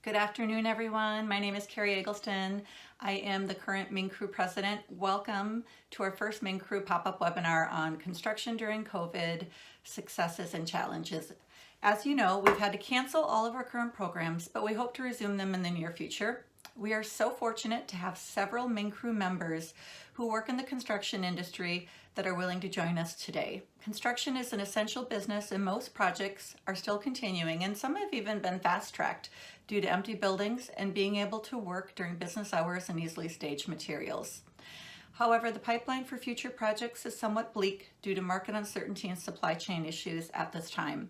Good afternoon, everyone. My name is Carrie Eggleston. I am the current MNCREW president. Welcome to our first MNCREW pop-up webinar on construction during COVID, successes and challenges. As you know, we've had to cancel all of our current programs, but we hope to resume them in the near future. We are so fortunate to have several MNCREW members who work in the construction industry that are willing to join us today. Construction is an essential business and most projects are still continuing, and some have even been fast-tracked due to empty buildings and being able to work during business hours and easily staged materials. However, the pipeline for future projects is somewhat bleak due to market uncertainty and supply chain issues at this time.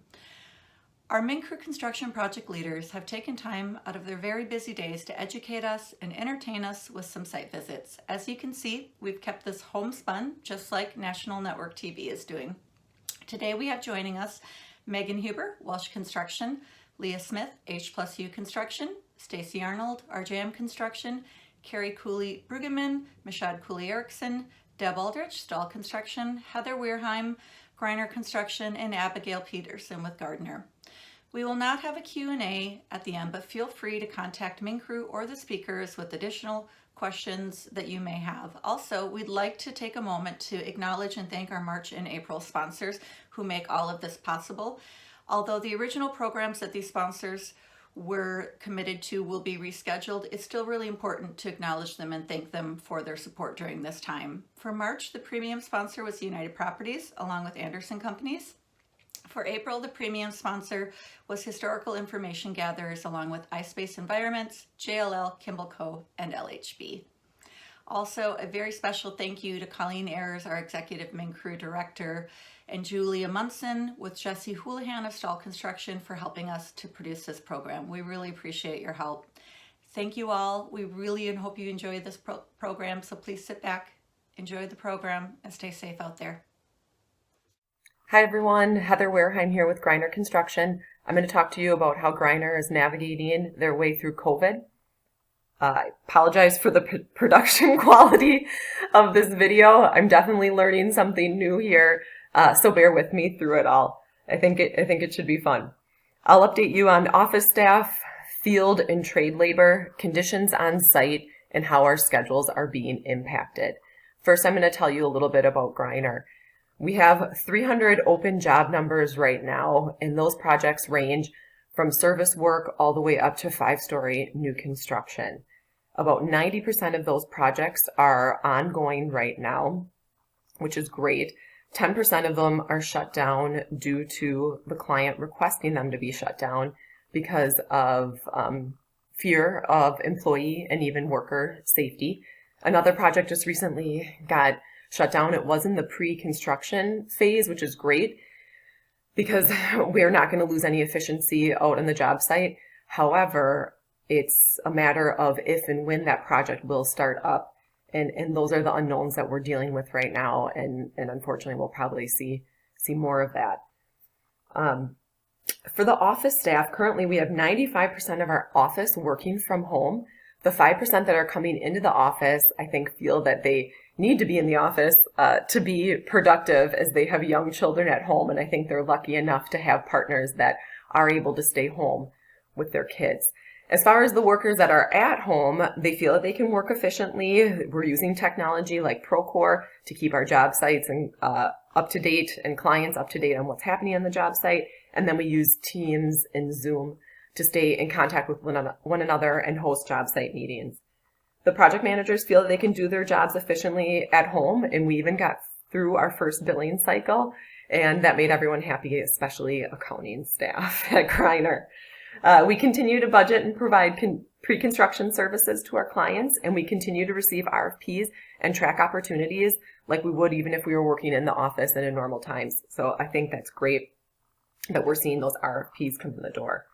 Our MNCREW construction project leaders have taken time out of their very busy days to educate us and entertain us with some site visits. As you can see, we've kept this homespun, just like National Network TV is doing. Today we have joining us Megan Huber, Walsh Construction, Leah Smith, H+U Construction, Stacy Arnold, RJM Construction, Carrie Cooley Brueggemann, Mishad Cooley Erickson, Deb Aldrich, Stahl Construction, Heather Weirheim, Greiner Construction, and Abigail Peterson with Gardner. We will not have a Q&A at the end, but feel free to contact MNCREW or the speakers with additional questions that you may have. Also, we'd like to take a moment to acknowledge and thank our March and April sponsors who make all of this possible. Although the original programs that these sponsors were committed to will be rescheduled, it's still really important to acknowledge them and thank them for their support during this time. For March, the premium sponsor was United Properties, along with Anderson Companies. For April, the premium sponsor was Historical Information Gatherers, along with iSpace Environments, JLL, Kimball Co., and LHB. Also, a very special thank you to Colleen Ayers, our Executive MNCREW Director, and Julia Munson with Jesse Houlihan of Stahl Construction for helping us to produce this program. We really appreciate your help. Thank you all. We really hope you enjoy this program, so please sit back, enjoy the program, and stay safe out there. Hi everyone, Heather Weirheim here with Greiner Construction. I'm going to talk to you about how Greiner is navigating their way through COVID. I apologize for the production quality of this video. I'm definitely learning something new here, so bear with me through it all. I think it should be fun. I'll update you on office staff, field and trade labor, conditions on site, and how our schedules are being impacted. First, I'm going to tell you a little bit about Greiner. We have 300 open job numbers right now, and those projects range from service work all the way up to 5-story new construction. About 90% of those projects are ongoing right now, which is great. 10% of them are shut down due to the client requesting them to be shut down because of fear of employee and even worker safety. Another project just recently got shut down. It was in the pre-construction phase, which is great because we're not going to lose any efficiency out on the job site. However, it's a matter of if and when that project will start up. And those are the unknowns that we're dealing with right now. And unfortunately, we'll probably see more of that. For the office staff, currently we have 95% of our office working from home. The 5% that are coming into the office, I think, feel that they need to be in the office to be productive as they have young children at home. And I think they're lucky enough to have partners that are able to stay home with their kids. As far as the workers that are at home, they feel that they can work efficiently. We're using technology like Procore to keep our job sites and up to date and clients up to date on what's happening on the job site. And then we use Teams and Zoom to stay in contact with one another and host job site meetings. The project managers feel that they can do their jobs efficiently at home, and we even got through our first billing cycle, and that made everyone happy, especially accounting staff at Greiner. We continue to budget and provide pre-construction services to our clients, and we continue to receive RFPs and track opportunities like we would even if we were working in the office and in normal times. So I think that's great that we're seeing those RFPs come in the door.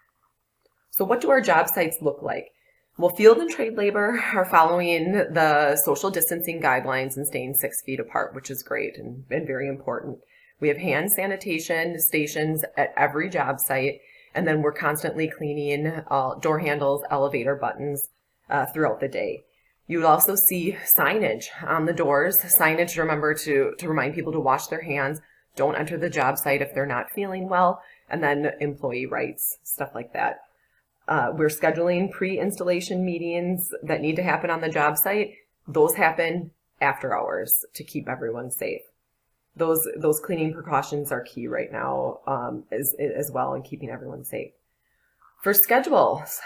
So what do our job sites look like? Well, field and trade labor are following the social distancing guidelines and staying 6 feet apart, which is great and very important. We have hand sanitation stations at every job site, and then we're constantly cleaning door handles, elevator buttons throughout the day. You would also see signage on the doors, signage to remember to remind people to wash their hands, don't enter the job site if they're not feeling well, and then employee rights, stuff like that. We're scheduling pre-installation meetings that need to happen on the job site. Those happen after hours to keep everyone safe. Those cleaning precautions are key right now, as well in keeping everyone safe. For schedules,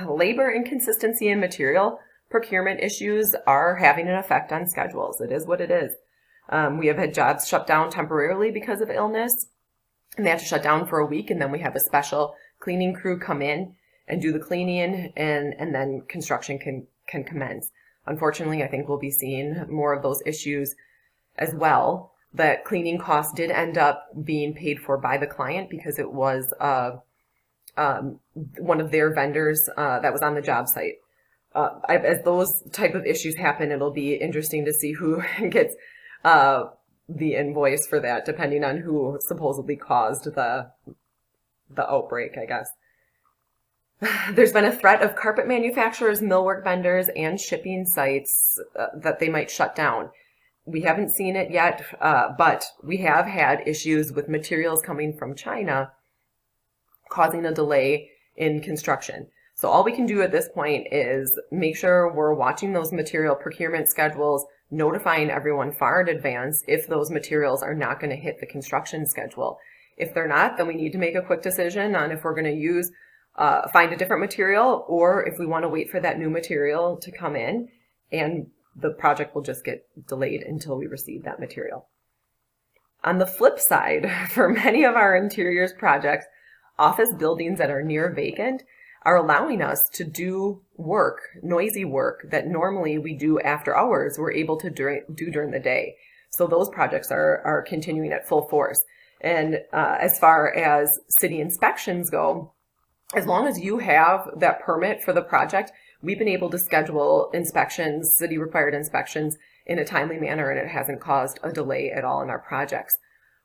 labor inconsistency and material procurement issues are having an effect on schedules. It is what it is. We have had jobs shut down temporarily because of illness, and they have to shut down for a week, and then we have a special cleaning crew come in and do the cleaning, and then construction can commence. Unfortunately, I think we'll be seeing more of those issues as well. That cleaning costs did end up being paid for by the client because it was one of their vendors that was on the job site. As those type of issues happen, it'll be interesting to see who gets the invoice for that, depending on who supposedly caused the outbreak, I guess. There's been a threat of carpet manufacturers, millwork vendors, and shipping sites that they might shut down. We haven't seen it yet, but we have had issues with materials coming from China causing a delay in construction. So all we can do at this point is make sure we're watching those material procurement schedules, notifying everyone far in advance if those materials are not going to hit the construction schedule. If they're not, then we need to make a quick decision on if we're going to find a different material, or if we want to wait for that new material to come in, and the project will just get delayed until we receive that material. On the flip side, for many of our interiors projects, office buildings that are near vacant are allowing us to do work, noisy work that normally we do after hours, we're able to do during the day. So those projects are continuing at full force. And as far as city inspections go, as long as you have that permit for the project, we've been able to schedule inspections, city required inspections, in a timely manner, and it hasn't caused a delay at all in our projects.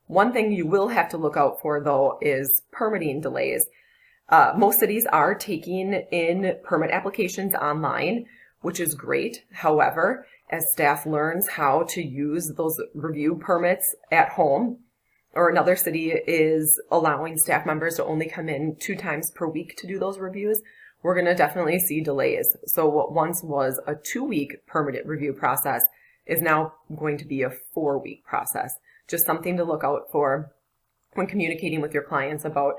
One thing you will have to look out for, though, is permitting delays. Most cities are taking in permit applications online, which is great. However, as staff learns how to use those review permits at home, or another city is allowing staff members to only come in 2 times per week to do those reviews, we're going to definitely see delays. So what once was a 2-week permit review process is now going to be a 4-week process. Just something to look out for when communicating with your clients about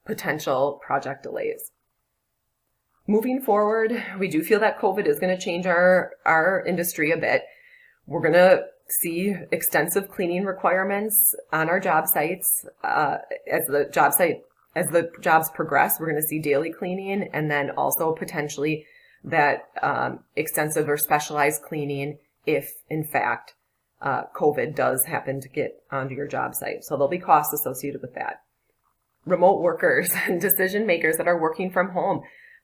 potential project delays. Moving forward, we do feel that COVID is going to change our industry a bit. We're going to see extensive cleaning requirements on our job sites. As the jobs progress, we're going to see daily cleaning, and then also potentially that extensive or specialized cleaning if, in fact, COVID does happen to get onto your job site. So there'll be costs associated with that. Remote workers and decision makers that are working from home,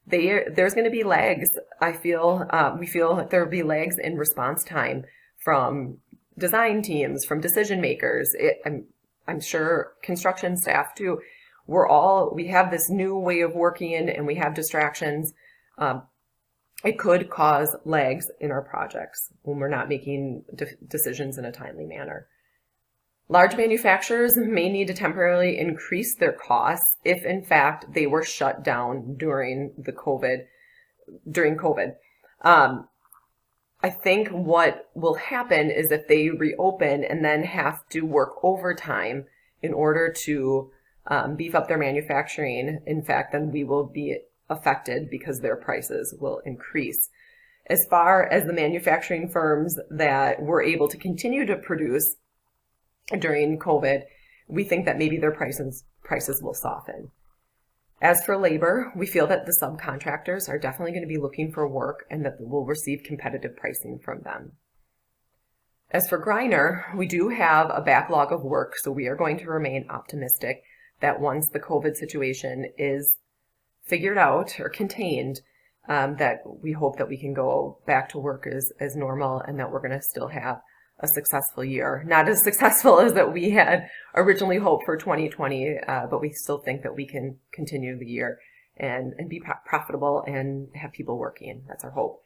there's going to be lags. We feel that there will be lags in response time from design teams, from decision makers. I'm sure construction staff too. We have this new way of working and we have distractions. It could cause lags in our projects when we're not making decisions in a timely manner. Large manufacturers may need to temporarily increase their costs if, in fact, they were shut down during COVID. I think what will happen is if they reopen and then have to work overtime in order to beef up their manufacturing, in fact, then we will be affected because their prices will increase. As far as the manufacturing firms that were able to continue to produce during COVID, we think that maybe their prices will soften. As for labor, we feel that the subcontractors are definitely going to be looking for work and that we'll receive competitive pricing from them. As for Griner, we do have a backlog of work, so we are going to remain optimistic that once the COVID situation is figured out or contained, that we hope that we can go back to work as normal and that we're going to still have a successful year. Not as successful as that we had originally hoped for 2020, but we still think that we can continue the year and be profitable and have people working. That's our hope.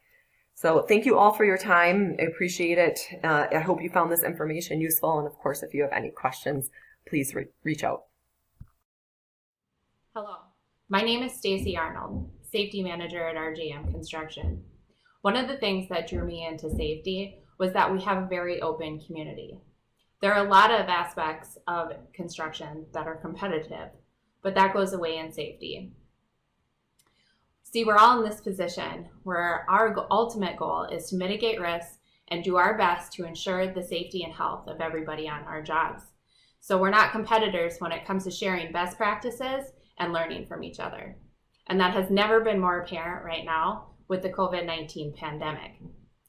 So thank you all for your time. I appreciate it. I hope you found this information useful. And of course, if you have any questions, please reach out. Hello, my name is Stacy Arnold, safety manager at RJM Construction. One of the things that drew me into safety was that we have a very open community. There are a lot of aspects of construction that are competitive, but that goes away in safety. See, we're all in this position where our ultimate goal is to mitigate risks and do our best to ensure the safety and health of everybody on our jobs. So we're not competitors when it comes to sharing best practices and learning from each other. And that has never been more apparent right now with the COVID-19 pandemic.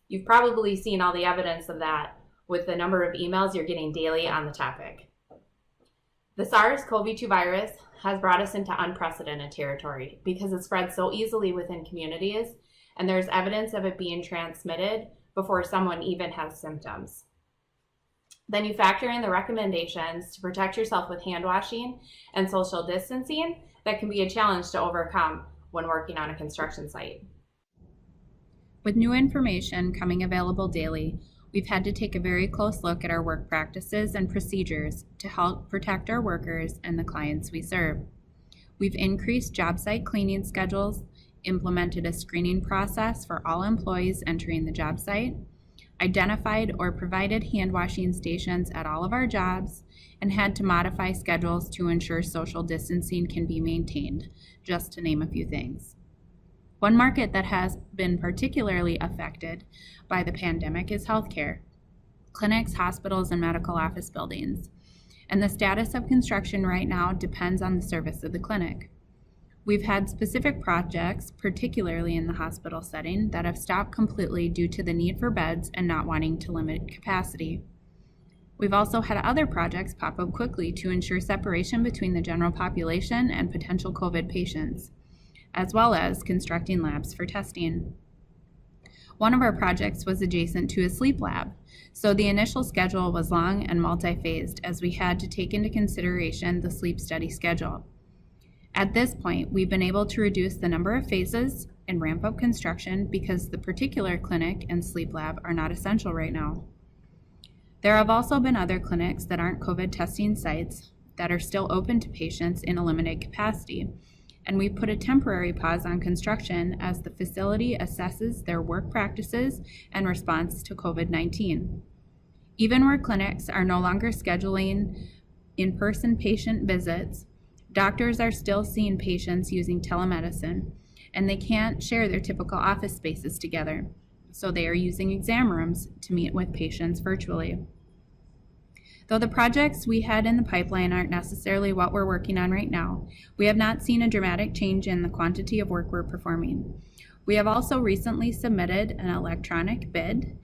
You've probably seen all the evidence of that with the number of emails you're getting daily on the topic. The SARS-CoV-2 virus has brought us into unprecedented territory because it spreads so easily within communities, and there's evidence of it being transmitted before someone even has symptoms. Then you factor in the recommendations to protect yourself with hand washing and social distancing that can be a challenge to overcome when working on a construction site. With new information coming available daily, we've had to take a very close look at our work practices and procedures to help protect our workers and the clients we serve. We've increased job site cleaning schedules, implemented a screening process for all employees entering the job site, identified or provided hand washing stations at all of our jobs, and had to modify schedules to ensure social distancing can be maintained, just to name a few things. One market that has been particularly affected by the pandemic is healthcare, clinics, hospitals, and medical office buildings. And the status of construction right now depends on the service of the clinic. We've had specific projects, particularly in the hospital setting, that have stopped completely due to the need for beds and not wanting to limit capacity. We've also had other projects pop up quickly to ensure separation between the general population and potential COVID patients, as well as constructing labs for testing. One of our projects was adjacent to a sleep lab, so the initial schedule was long and multi-phased as we had to take into consideration the sleep study schedule. At this point, we've been able to reduce the number of phases and ramp up construction because the particular clinic and sleep lab are not essential right now. There have also been other clinics that aren't COVID testing sites that are still open to patients in a limited capacity, and we've put a temporary pause on construction as the facility assesses their work practices and response to COVID-19. Even where clinics are no longer scheduling in-person patient visits, doctors are still seeing patients using telemedicine, and they can't share their typical office spaces together, so they are using exam rooms to meet with patients virtually. Though the projects we had in the pipeline aren't necessarily what we're working on right now, we have not seen a dramatic change in the quantity of work we're performing. We have also recently submitted an electronic bid,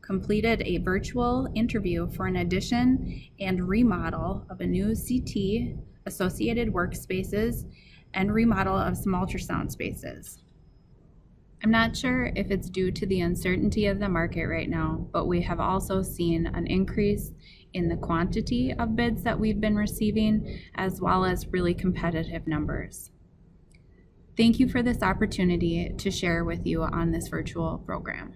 completed a virtual interview for an addition and remodel of a new CT, associated workspaces, and remodel of some ultrasound spaces. I'm not sure if it's due to the uncertainty of the market right now, but we have also seen an increase in the quantity of bids that we've been receiving, as well as really competitive numbers. Thank you for this opportunity to share with you on this virtual program.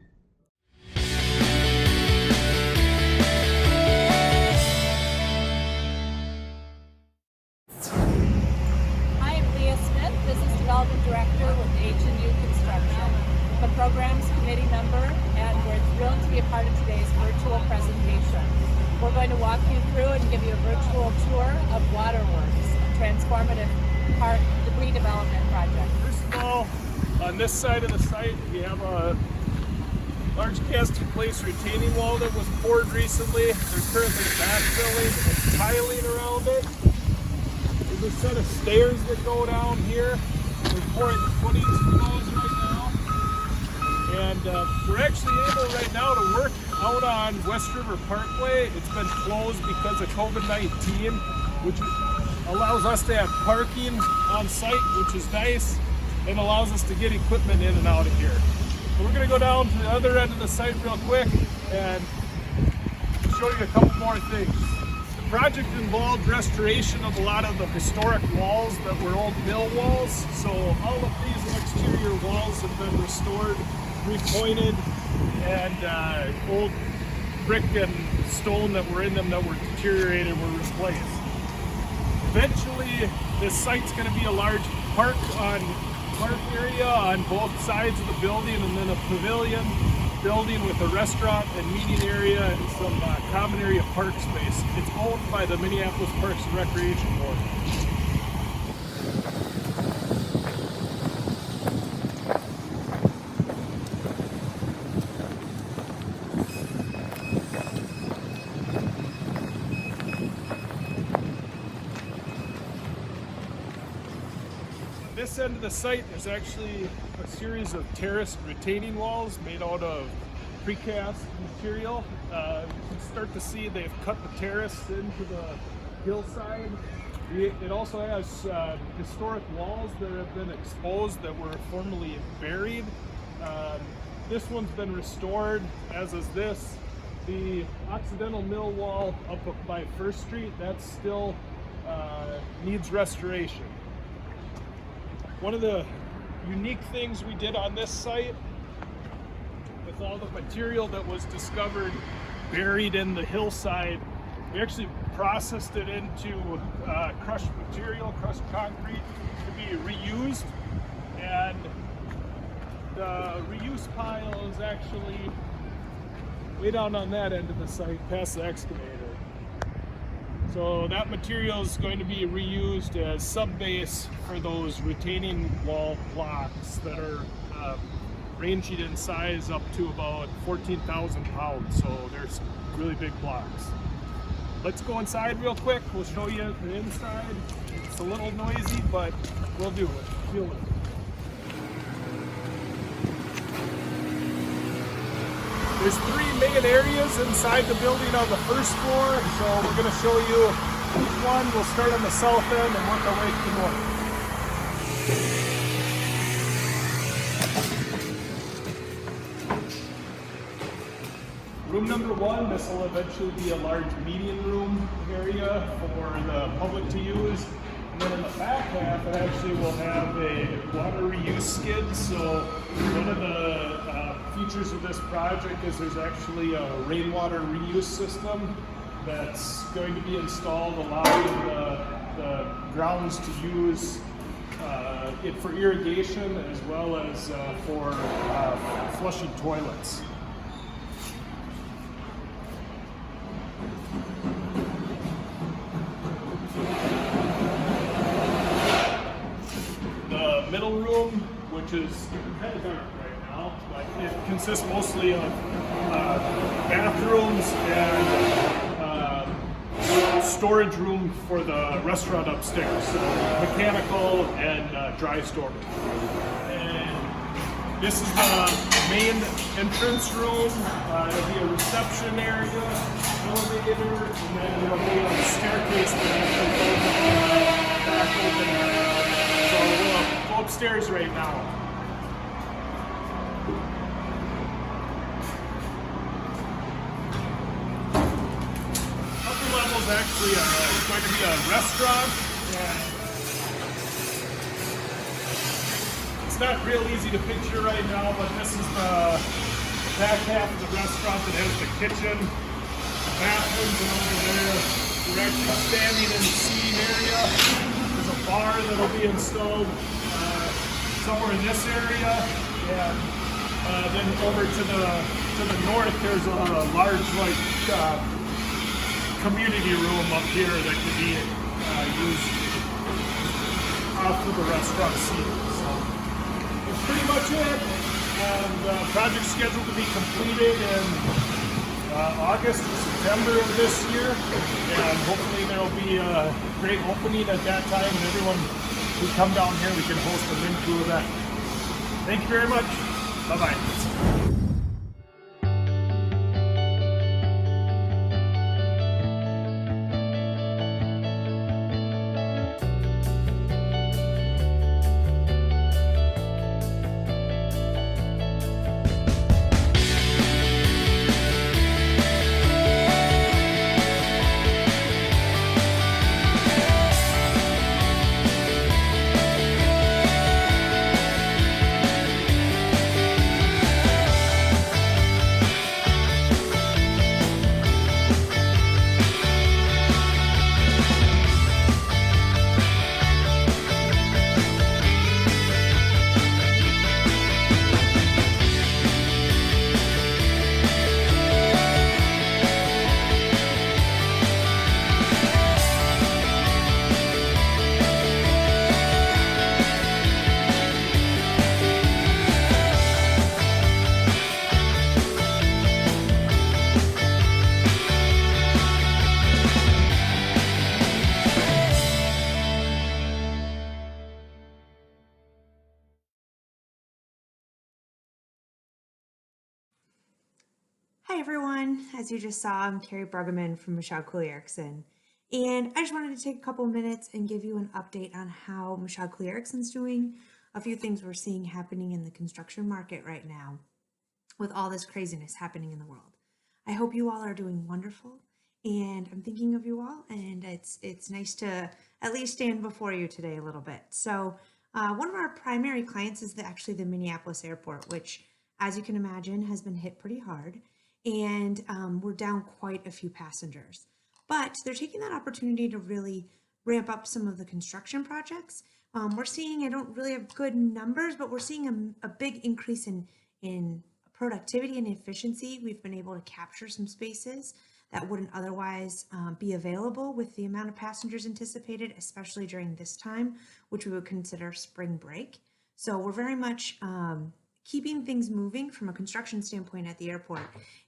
Hi, I'm Leah Smith, Business Development Director with H&U Construction, the program's committee member, and we're thrilled to be a part of today's virtual presentation. We're going to walk you through and give you a virtual tour of Waterworks, a transformative debris development project. First of all, on this side of the site, we have a large cast-in-place retaining wall that was poured recently. There's currently backfilling and tiling around it. There's a set of stairs that go down here. We're pouring footings for those right now. And we're actually able right now to work out on West River Parkway. It's been closed because of COVID-19, which allows us to have parking on site, which is nice, and allows us to get equipment in and out of here. So we're going to go down to the other end of the site real quick and show you a couple more things. The project involved restoration of a lot of the historic walls that were old mill walls. So all of these exterior walls have been restored, repointed, and old brick and stone that were in them that were deteriorated were replaced. Eventually, this site's going to be a large park on park area on both sides of the building, and then a pavilion building with a restaurant and meeting area and some common area park space. It's owned by the Minneapolis Parks and Recreation Board. This end of the site is actually a series of terraced retaining walls made out of precast material. You can start to see they've cut the terrace into the hillside. It also has historic walls that have been exposed that were formerly buried. This one's been restored, as is this. The Occidental Mill wall up by First Street, that still needs restoration. One of the unique things we did on this site, with all the material that was discovered buried in the hillside, we actually processed it into crushed material, crushed concrete, to be reused. And the reuse pile is actually way down on that end of the site, past the excavator. So that material is going to be reused as sub-base for those retaining wall blocks that are ranging in size up to about 14,000 pounds. So there's really big blocks. Let's go inside real quick. We'll show you the inside. It's a little noisy, but we'll do it. Deal with it. There's three main areas inside the building on the first floor, so we're going to show you each one. We'll start on the south end and work our way to the north. Room number one, this will eventually be a large meeting room area for the public to use. And then in the back half, it actually will have a water reuse skid. So one of the features of this project is there's actually a rainwater reuse system that's going to be installed, allowing the grounds to use it for irrigation as well as for flushing toilets. The middle room, which is kind of dark right now, but it consists mostly of bathrooms and storage room for the restaurant upstairs, so mechanical and dry storage. And this is the main entrance room. It'll be a reception area, elevator, and then there'll be a staircase that back open area. So we'll go upstairs right now. Upper level is actually going to be a restaurant. It's not real easy to picture right now, but this is the back half of the restaurant that has the kitchen, the bathrooms, and over there we're actually standing in the seating area. There's a bar that'll be installed somewhere in this area, and then over to the north there's a large community room up here that can be used off of the restaurant seating. So that's pretty much it. And the project's scheduled to be completed in August or September of this year, and hopefully there will be a great opening at that time, and everyone who come down here, we can host a MNCREW event. Thank you very much. Bye-bye. Hi everyone. As you just saw, I'm Carrie Bruggeman from Michelle Cooley Erickson. And I just wanted to take a couple minutes and give you an update on how Michelle Cooley Erickson's doing, a few things we're seeing happening in the construction market right now with all this craziness happening in the world. I hope you all are doing wonderful, and I'm thinking of you all, and it's nice to at least stand before you today a little bit. So one of our primary clients is actually the Minneapolis airport, which, as you can imagine, has been hit pretty hard, and we're down quite a few passengers. But they're taking that opportunity to really ramp up some of the construction projects. We're seeing, I don't really have good numbers, but we're seeing a big increase in productivity and efficiency. We've been able to capture some spaces that wouldn't otherwise be available with the amount of passengers anticipated, especially during this time, which we would consider spring break. So we're very much keeping things moving from a construction standpoint at the airport.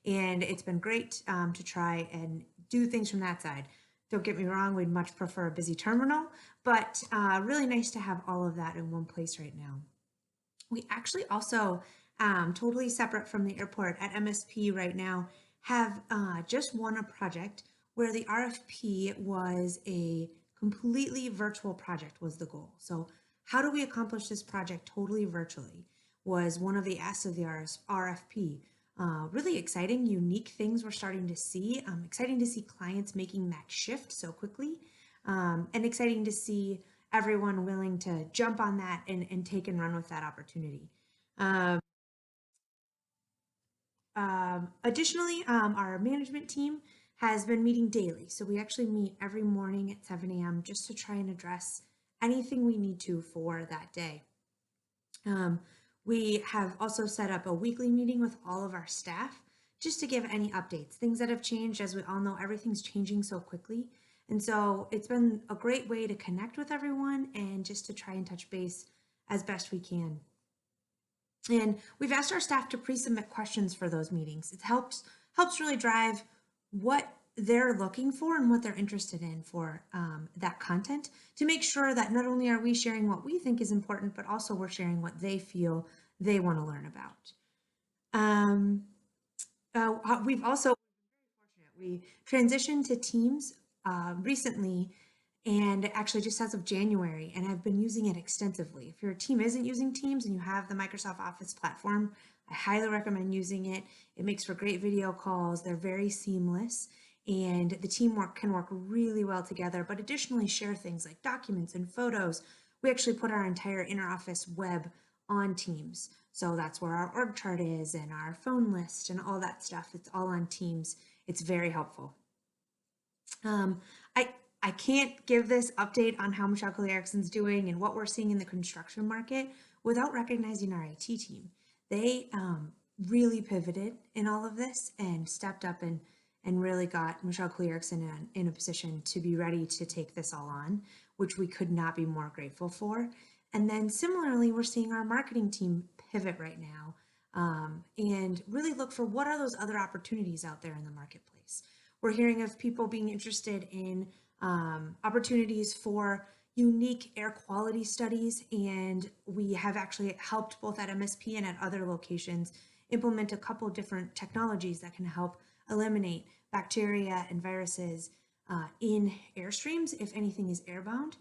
And it's been great to try and do things from that side. Don't get me wrong, we'd much prefer a busy terminal, but really nice to have all of that in one place right now. We actually also, totally separate from the airport at MSP right now, have just won a project where the RFP was a completely virtual project was the goal. So how do we accomplish this project totally virtually was one of the asks of the RFP. Really exciting, unique things we're starting to see. Exciting to see clients making that shift so quickly, and exciting to see everyone willing to jump on that and take and run with that opportunity. Additionally, our management team has been meeting daily. So we actually meet every morning at 7 a.m. just to try and address anything we need to for that day. We have also set up a weekly meeting with all of our staff just to give any updates, things that have changed. As we all know, everything's changing so quickly. And so it's been a great way to connect with everyone and just to try and touch base as best we can. And we've asked our staff to pre-submit questions for those meetings. It helps really drive what they're looking for and what they're interested in for that content, to make sure that not only are we sharing what we think is important, but also we're sharing what they feel they want to learn about. We've also been very fortunate. We transitioned to Teams recently, and actually just as of January, and I've been using it extensively. If your team isn't using Teams and you have the Microsoft Office platform, I highly recommend using it. It makes for great video calls. They're very seamless, and the teamwork can work really well together, but additionally share things like documents and photos. We actually put our entire inter-office web on Teams. So that's where our org chart is and our phone list and all that stuff. It's all on Teams. It's very helpful. I can't give this update on how Michelle Cooley Erickson's doing and what we're seeing in the construction market without recognizing our IT team. They really pivoted in all of this and stepped up and really got Michelle Cooley Erickson in a position to be ready to take this all on, which we could not be more grateful for. And then similarly, we're seeing our marketing team pivot right now and really look for what are those other opportunities out there in the marketplace. We're hearing of people being interested in opportunities for unique air quality studies, and we have actually helped both at MSP and at other locations implement a couple different technologies that can help eliminate bacteria and viruses in airstreams if anything is airbound,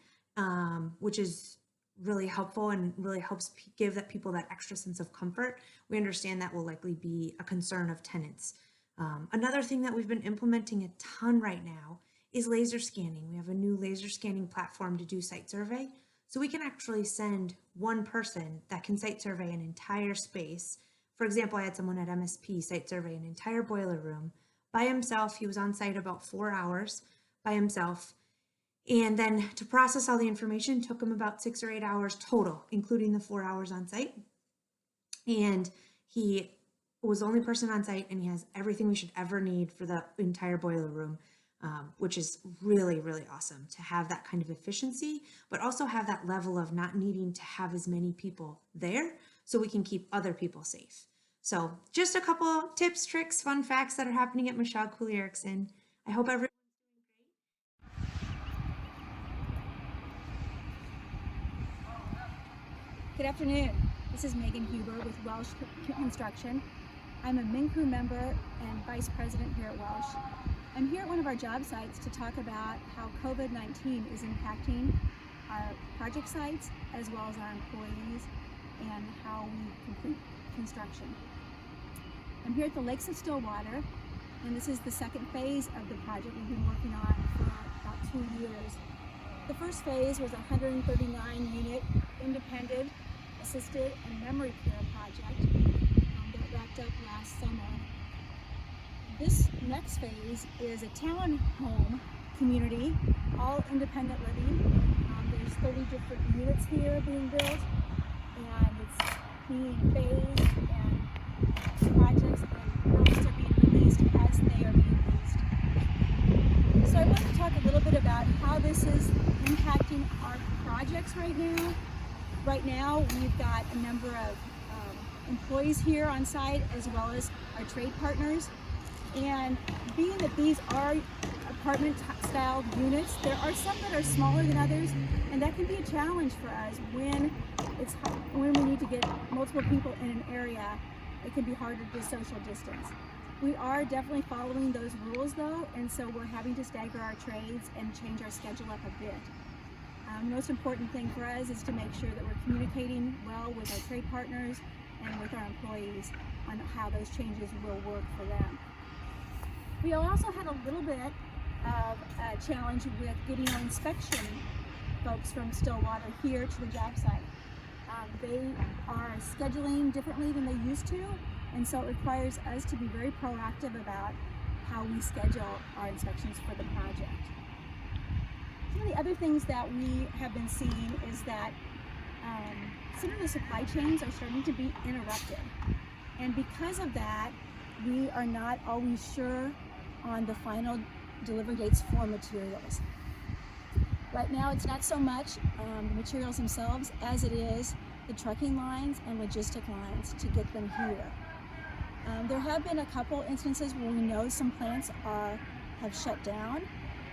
which is really helpful and really helps give that people that extra sense of comfort. We understand that will likely be a concern of tenants. Another thing that we've been implementing a ton right now is laser scanning. We have a new laser scanning platform to do site survey. So we can actually send one person that can site survey an entire space. For example, I had someone at MSP site survey an entire boiler room by himself. He was on site about 4 hours by himself. And then to process all the information took him about 6 or 8 hours total, including the 4 hours on site. And he was the only person on site, and he has everything we should ever need for the entire boiler room, which is really, really awesome to have that kind of efficiency, but also have that level of not needing to have as many people there so we can keep other people safe. So just a couple tips, tricks, fun facts that are happening at Michelle Cooley Erickson. I hope everyone's doing great. Good afternoon. This is Megan Huber with Welsh Construction. I'm a MNCREW member and vice president here at Welsh. I'm here at one of our job sites to talk about how COVID-19 is impacting our project sites as well as our employees and how we complete construction. I'm here at the Lakes of Stillwater, and this is the second phase of the project we've been working on for about 2 years. The first phase was a 139 unit independent, assisted, and memory care project that wrapped up last summer. This next phase is a townhome community, all independent living. There's 30 different units here being built, and it's being phased, and projects and permits are being released as they are being released. So I want to talk a little bit about how this is impacting our projects right now. Right now, we've got a number of employees here on site as well as our trade partners. And being that these are apartment style units, there are some that are smaller than others, and that can be a challenge for us when we need to get multiple people in an area. It can be harder to social distance. We are definitely following those rules though, and so we're having to stagger our trades and change our schedule up a bit. The most important thing for us is to make sure that we're communicating well with our trade partners and with our employees on how those changes will work for them. We also had a little bit of a challenge with getting our inspection folks from Stillwater here to the job site. They are scheduling differently than they used to, and so it requires us to be very proactive about how we schedule our inspections for the project. Some of the other things that we have been seeing is that some of the supply chains are starting to be interrupted. And because of that, we are not always sure on the final delivery dates for materials. Right now, it's not so much the materials themselves as it is the trucking lines and logistic lines to get them here. There have been a couple instances where we know some plants have shut down.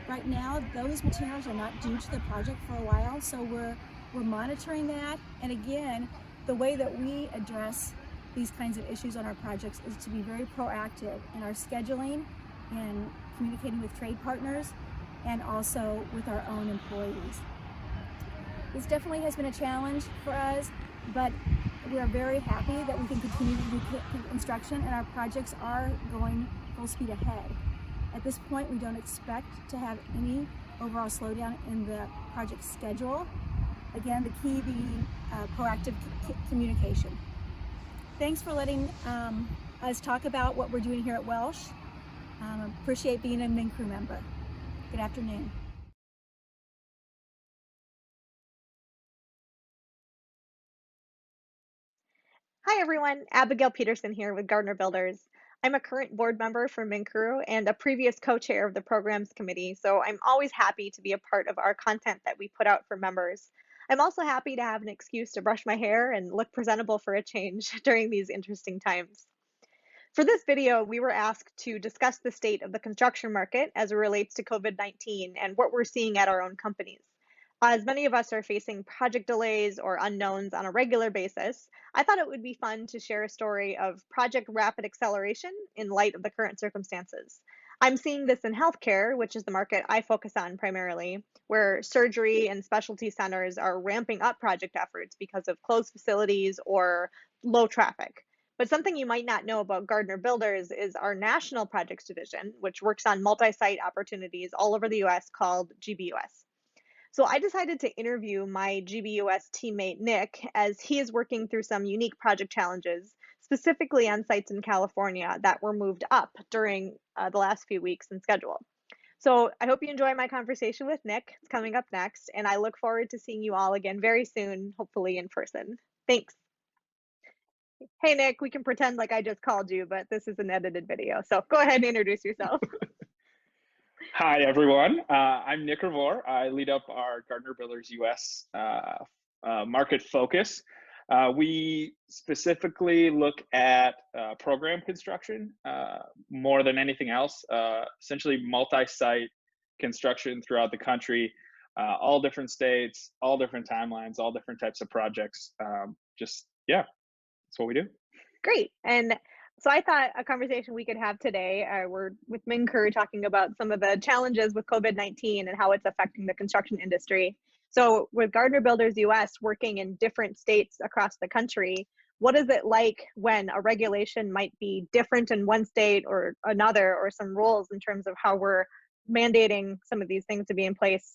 Right now, those materials are not due to the project for a while, so we're monitoring that. And again, the way that we address these kinds of issues on our projects is to be very proactive in our scheduling and communicating with trade partners and also with our own employees. This definitely has been a challenge for us, but we are very happy that we can continue to do construction and our projects are going full speed ahead. At this point, we don't expect to have any overall slowdown in the project schedule. Again, the key being proactive communication. Thanks for letting us talk about what we're doing here at Welsh. Appreciate being a MNCREW member. Good afternoon. Hi everyone, Abigail Peterson here with Gardner Builders. I'm a current board member for MNCREW and a previous co-chair of the programs committee, so I'm always happy to be a part of our content that we put out for members. I'm also happy to have an excuse to brush my hair and look presentable for a change during these interesting times. For this video, we were asked to discuss the state of the construction market as it relates to COVID-19 and what we're seeing at our own companies. As many of us are facing project delays or unknowns on a regular basis, I thought it would be fun to share a story of project rapid acceleration in light of the current circumstances. I'm seeing this in healthcare, which is the market I focus on primarily, where surgery and specialty centers are ramping up project efforts because of closed facilities or low traffic. But something you might not know about Gardner Builders is our national projects division, which works on multi-site opportunities all over the US called GBUS. So I decided to interview my GBUS teammate, Nick, as he is working through some unique project challenges, specifically on sites in California that were moved up during the last few weeks in schedule. So I hope you enjoy my conversation with Nick. It's coming up next, and I look forward to seeing you all again very soon, hopefully in person. Thanks. Hey, Nick, we can pretend like I just called you, but this is an edited video. So go ahead and introduce yourself. Hi, everyone. I'm Nick Revor. I lead up our Gardner Builders US market focus. We specifically look at program construction more than anything else, essentially multi-site construction throughout the country, all different states, all different timelines, all different types of projects. Yeah, that's what we do. Great. And So I thought a conversation we could have today, we're with MNCREW talking about some of the challenges with COVID-19 and how it's affecting the construction industry. So with Gardner Builders US working in different states across the country, what is it like when a regulation might be different in one state or another, or some rules in terms of how we're mandating some of these things to be in place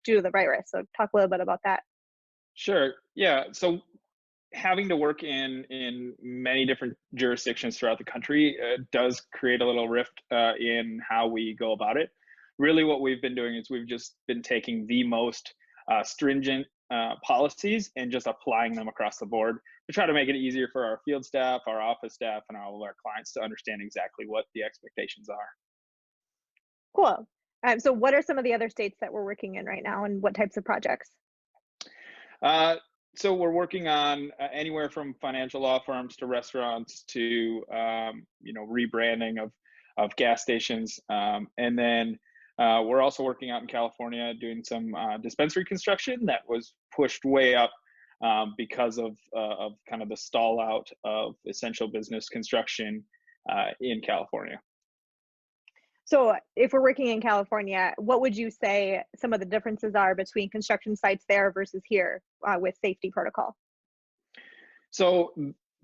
due to the virus? So talk a little bit about that. Sure. Yeah. So having to work in many different jurisdictions throughout the country does create a little rift in how we go about it. Really, what we've been doing is we've just been taking the most stringent policies and just applying them across the board to try to make it easier for our field staff, our office staff, and all of our clients to understand exactly what the expectations are. Cool. So what are some of the other states that we're working in right now, and what types of projects? So we're working on anywhere from financial law firms to restaurants to rebranding of gas stations, and then we're also working out in California doing some dispensary construction that was pushed way up because of kind of the stall out of essential business construction in California. So if we're working in California, what would you say some of the differences are between construction sites there versus here with safety protocol? So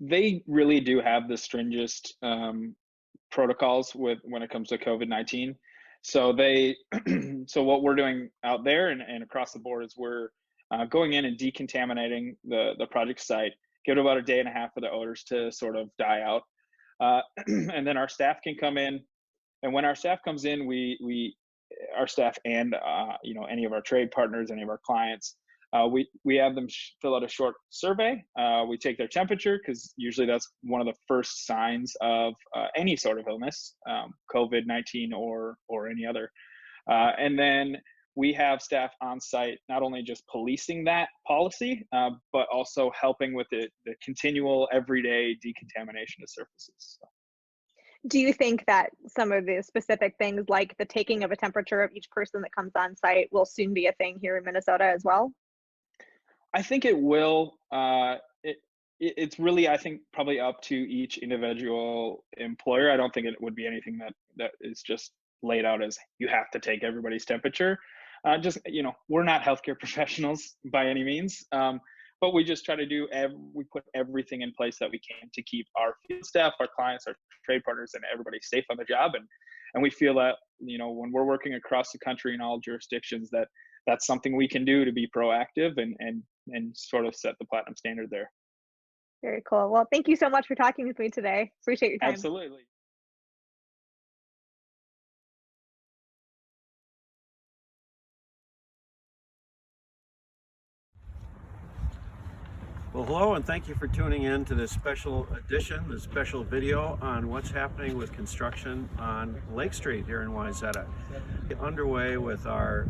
they really do have the stringest protocols when it comes to COVID-19. So so what we're doing out there and across the board is we're going in and decontaminating the project site, give it about a day and a half for the odors to sort of die out. And then our staff can come in. And when our staff comes in, our staff and any of our trade partners, any of our clients, we have them fill out a short survey. We take their temperature because usually that's one of the first signs of any sort of illness, COVID-19 or any other. And then we have staff on site not only just policing that policy, but also helping with the continual everyday decontamination of surfaces. So. Do you think that some of the specific things like the taking of a temperature of each person that comes on site will soon be a thing here in Minnesota as well? I think it will. It's really, I think, probably up to each individual employer. I don't think it would be anything that is just laid out as you have to take everybody's temperature. We're not healthcare professionals by any means. But we just try to we put everything in place that we can to keep our field staff, our clients, our trade partners, and everybody safe on the job. And we feel that, when we're working across the country in all jurisdictions, that's something we can do to be proactive and sort of set the platinum standard there. Very cool. Well, thank you so much for talking with me today. Appreciate your time. Absolutely. Well, hello, and thank you for tuning in to this special edition, this special video on what's happening with construction on Lake Street here in Wayzata. Underway with our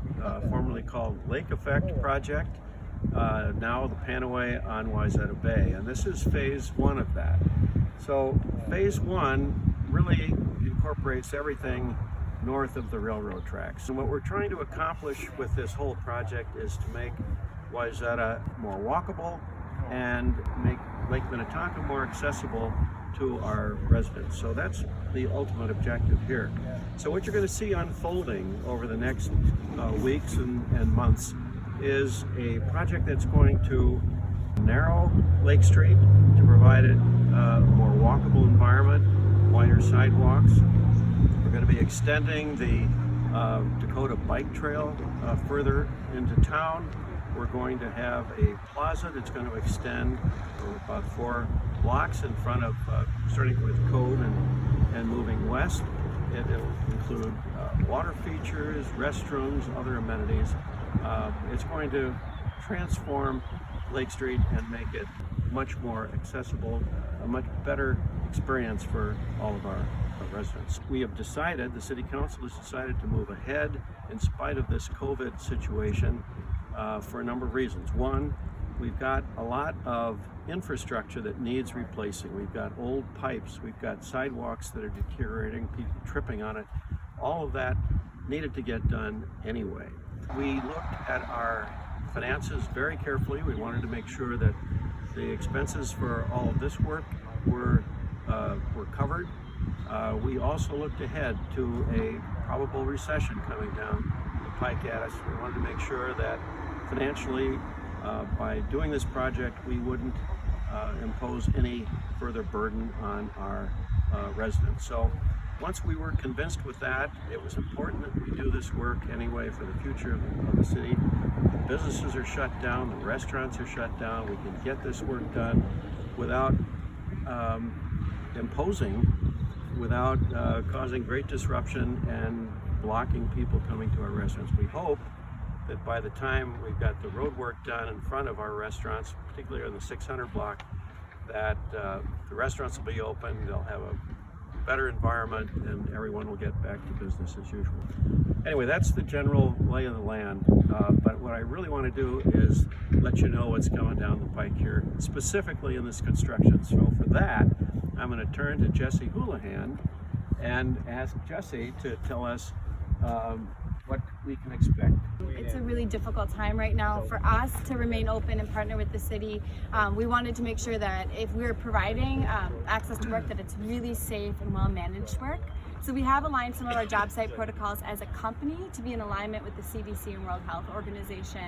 formerly called Lake Effect project, now the Panaway on Wayzata Bay, and this is phase one of that. So phase one really incorporates everything north of the railroad tracks. And what we're trying to accomplish with this whole project is to make Wayzata more walkable and make Lake Minnetonka more accessible to our residents. So that's the ultimate objective here. So what you're going to see unfolding over the next weeks and months is a project that's going to narrow Lake Street to provide it a more walkable environment, wider sidewalks. We're going to be extending the Dakota Bike Trail further into town. We're going to have a plaza that's going to extend for about 4 blocks in front of, starting with Code and moving west. It'll include water features, restrooms, other amenities. It's going to transform Lake Street and make it much more accessible, a much better experience for all of our residents. We have decided, the City Council has decided to move ahead in spite of this COVID situation for a number of reasons. One, we've got a lot of infrastructure that needs replacing. We've got old pipes, we've got sidewalks that are deteriorating, people tripping on it. All of that needed to get done anyway. We looked at our finances very carefully. We wanted to make sure that the expenses for all of this work were were covered. We also looked ahead to a probable recession coming down the pike at us. We wanted to make sure that financially, by doing this project, we wouldn't impose any further burden on our residents. So once we were convinced with that, it was important that we do this work anyway for the future of the city. The businesses are shut down, the restaurants are shut down. We can get this work done without imposing, without causing great disruption and blocking people coming to our restaurants. We hope that by the time we've got the road work done in front of our restaurants, particularly on the 600 block, that the restaurants will be open, they'll have a better environment, and everyone will get back to business as usual. Anyway, that's the general lay of the land, but what I really want to do is let you know what's coming down the pike here, specifically in this construction. So for that, I'm going to turn to Jesse Houlihan and ask Jesse to tell us what we can expect. It's a really difficult time right now for us to remain open and partner with the city. We wanted to make sure that if we're providing access to work, that it's really safe and well managed work. So we have aligned some of our job site protocols as a company to be in alignment with the CDC and World Health Organization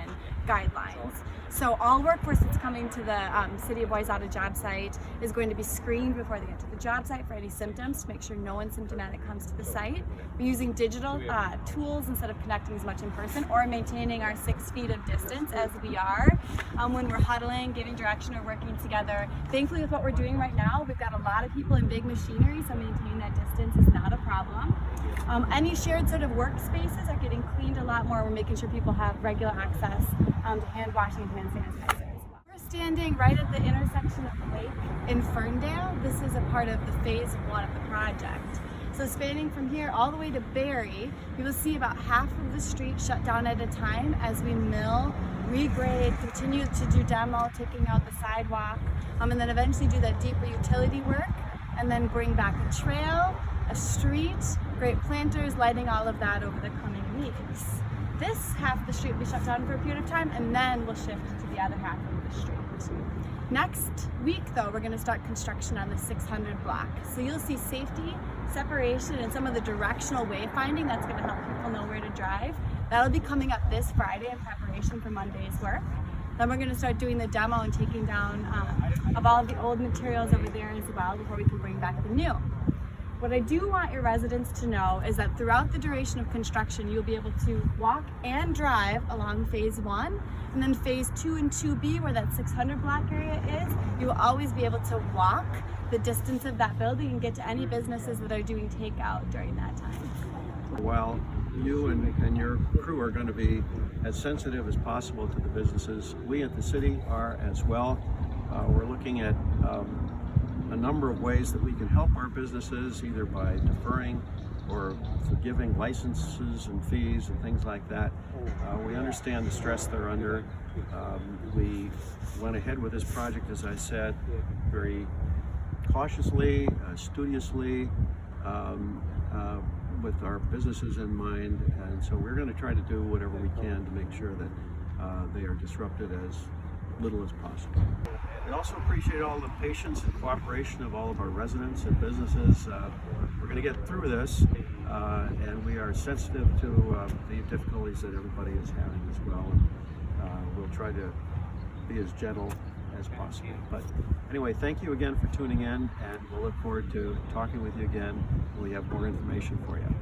guidelines. So all workforce that's coming to the City of Wayzata job site is going to be screened before they get to the job site for any symptoms to make sure no one symptomatic comes to the site. We're using digital tools instead of connecting as much in person, or maintaining our 6 feet of distance as we are when we're huddling, giving direction, or working together. Thankfully, with what we're doing right now, we've got a lot of people in big machinery, so maintaining that distance is not a problem. Any shared sort of workspaces are getting cleaned a lot more. We're making sure people have regular access to hand washing and hand sanitizer as well. We're standing right at the intersection of the lake in Ferndale. This is a part of the phase 1 of the project. So spanning from here all the way to Barry, you will see about half of the street shut down at a time as we mill, regrade, continue to do demo, taking out the sidewalk, and then eventually do that deeper utility work, and then bring back a trail, a street, great planters, lighting all of that over the coming weeks. This half of the street will be shut down for a period of time, and then we'll shift to the other half of the street. Next week, though, we're going to start construction on the 600 block. So you'll see safety, separation, and some of the directional wayfinding that's going to help people know where to drive. That'll be coming up this Friday in preparation for Monday's work. Then we're going to start doing the demo and taking down of all of the old materials over there as well before we can bring back the new. What I do want your residents to know is that throughout the duration of construction, you'll be able to walk and drive along phase 1, and then phase 2 and 2B, where that 600 block area is, you will always be able to walk the distance of that building and get to any businesses that are doing takeout during that time. While you and your crew are going to be as sensitive as possible to the businesses, we at the city are as well. We're looking at a number of ways that we can help our businesses, either by deferring or forgiving licenses and fees and things like that. We understand the stress they're under. We went ahead with this project, as I said, very cautiously, studiously, with our businesses in mind, and so we're going to try to do whatever we can to make sure that they are disrupted as little as possible. We also appreciate all the patience and cooperation of all of our residents and businesses. We're going to get through this, and we are sensitive to the difficulties that everybody is having as well. And we'll try to be as gentle as possible. But anyway, thank you again for tuning in, and we'll look forward to talking with you again when we have more information for you.